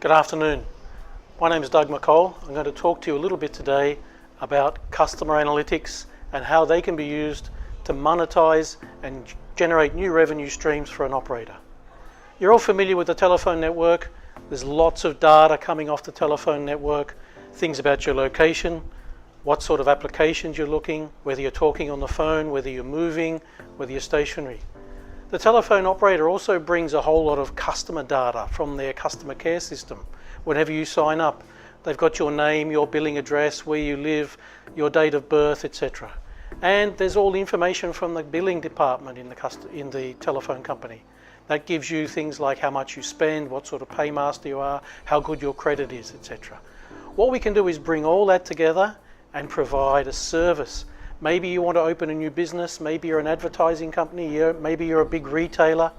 Good afternoon. My name is Doug McCall. I'm going to talk to you a little bit today about customer analytics and how they can be used to monetize and generate new revenue streams for an operator. You're all familiar with the telephone network. There's lots of data coming off the telephone network, things about your location, what sort of applications you're looking, whether you're talking on the phone, whether you're moving, whether you're stationary. The telephone operator also brings a whole lot of customer data from their customer care system. Whenever you sign up, they've got your name, your billing address, where you live, your date of birth, etc. And there's all the information from the billing department in the telephone company. That gives you things like how much you spend, what sort of paymaster you are, how good your credit is, etc. What we can do is bring all that together and provide a service. Maybe you want to open a new business, maybe you're an advertising company, maybe you're a big retailer,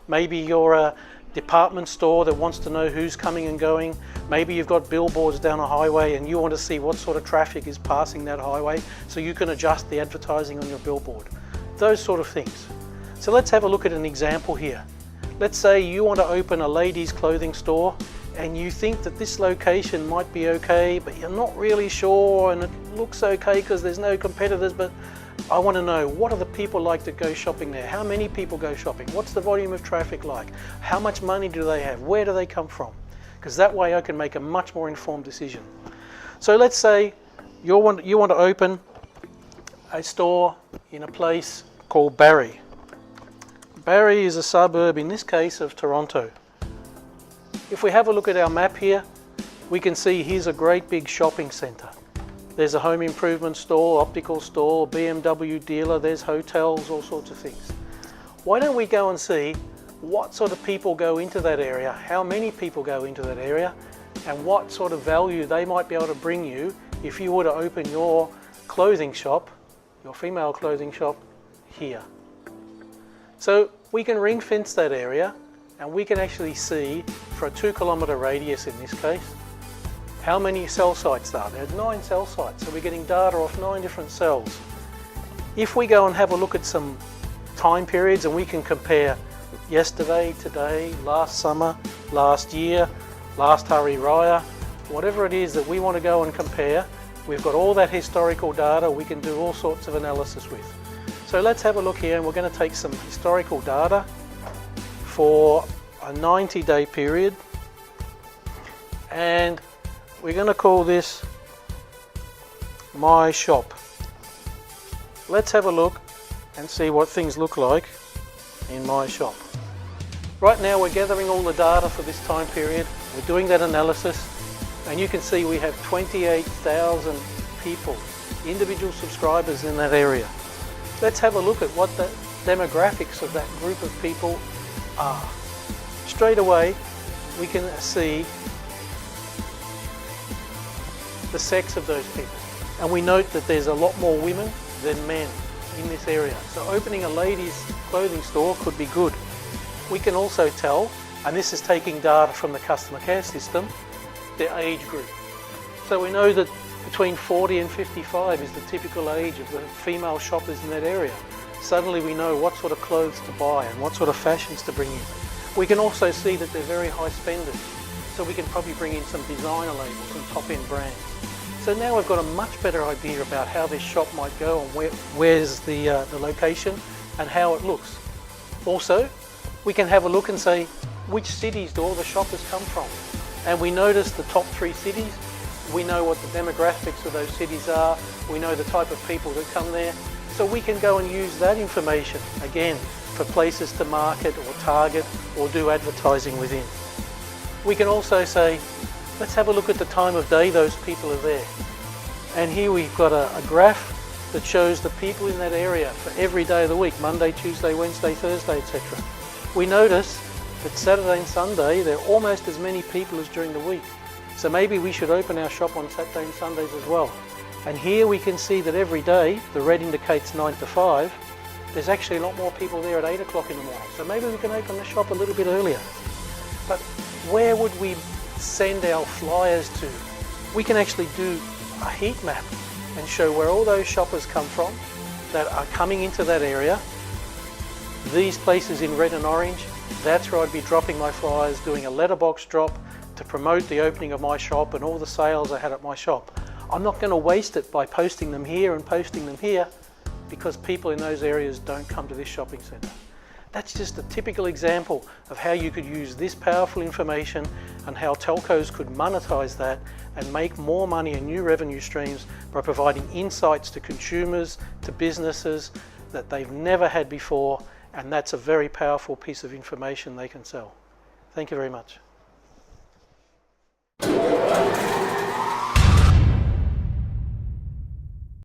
maybe you're a department store that wants to know who's coming and going, maybe you've got billboards down a highway and you want to see what sort of traffic is passing that highway so you can adjust the advertising on your billboard. Those sort of things. So let's have a look at an example here. Let's say you want to open a ladies' clothing store and you think that this location might be okay, but you're not really sure and it looks okay because there's no competitors, but I want to know, what do the people like to go shopping there? How many people go shopping? What's the volume of traffic like? How much money do they have? Where do they come from? Because that way I can make a much more informed decision. So let's say you want to open a store in a place called Barrie. Barrie is a suburb, in this case, of Toronto. If we have a look at our map here, we can see here's a great big shopping centre. There's a home improvement store, optical store, BMW dealer, there's hotels, all sorts of things. Why don't we go and see what sort of people go into that area, how many people go into that area, and what sort of value they might be able to bring you if you were to open your clothing shop, your female clothing shop, here. So we can ring fence that area and we can actually see, for a 2-kilometre radius in this case, how many cell sites there are. There are 9 cell sites, so we're getting data off 9 different cells. If we go and have a look at some time periods and we can compare yesterday, today, last summer, last year, last Hari Raya, whatever it is that we want to go and compare, we've got all that historical data we can do all sorts of analysis with. So let's have a look here, and we're going to take some historical data for a 90-day period, and we're going to call this My Shop. Let's have a look and see what things look like in My Shop. Right now we're gathering all the data for this time period, we're doing that analysis, and you can see we have 28,000 people, individual subscribers in that area. Let's have a look at what the demographics of that group of people are. Straight away we can see the sex of those people, and we note that there's a lot more women than men in this area. So opening a ladies' clothing store could be good. We can also tell, and this is taking data from the customer care system, their age group. So we know that between 40 and 55 is the typical age of the female shoppers in that area. Suddenly we know what sort of clothes to buy and what sort of fashions to bring in. We can also see that they're very high spenders, so we can probably bring in some designer labels and top-end brands. So now we've got a much better idea about how this shop might go and where's the location and how it looks. Also, we can have a look and say, which cities do all the shoppers come from? And we notice the top 3 cities. We know what the demographics of those cities are. We know the type of people that come there. So we can go and use that information, again, for places to market or target or do advertising within. We can also say, let's have a look at the time of day those people are there. And here we've got a graph that shows the people in that area for every day of the week, Monday, Tuesday, Wednesday, Thursday, etc. We notice that Saturday and Sunday there are almost as many people as during the week. So maybe we should open our shop on Saturday and Sundays as well. And here we can see that every day, the red indicates 9 to 5, there's actually a lot more people there at 8 o'clock in the morning. So maybe we can open the shop a little bit earlier. But where would we send our flyers to? We can actually do a heat map and show where all those shoppers come from that are coming into that area. These places in red and orange, that's where I'd be dropping my flyers, doing a letterbox drop to promote the opening of my shop and all the sales I had at my shop. I'm not going to waste it by posting them here and posting them here, because people in those areas don't come to this shopping centre. That's just a typical example of how you could use this powerful information and how telcos could monetize that and make more money and new revenue streams by providing insights to consumers, to businesses that they've never had before, and that's a very powerful piece of information they can sell. Thank you very much.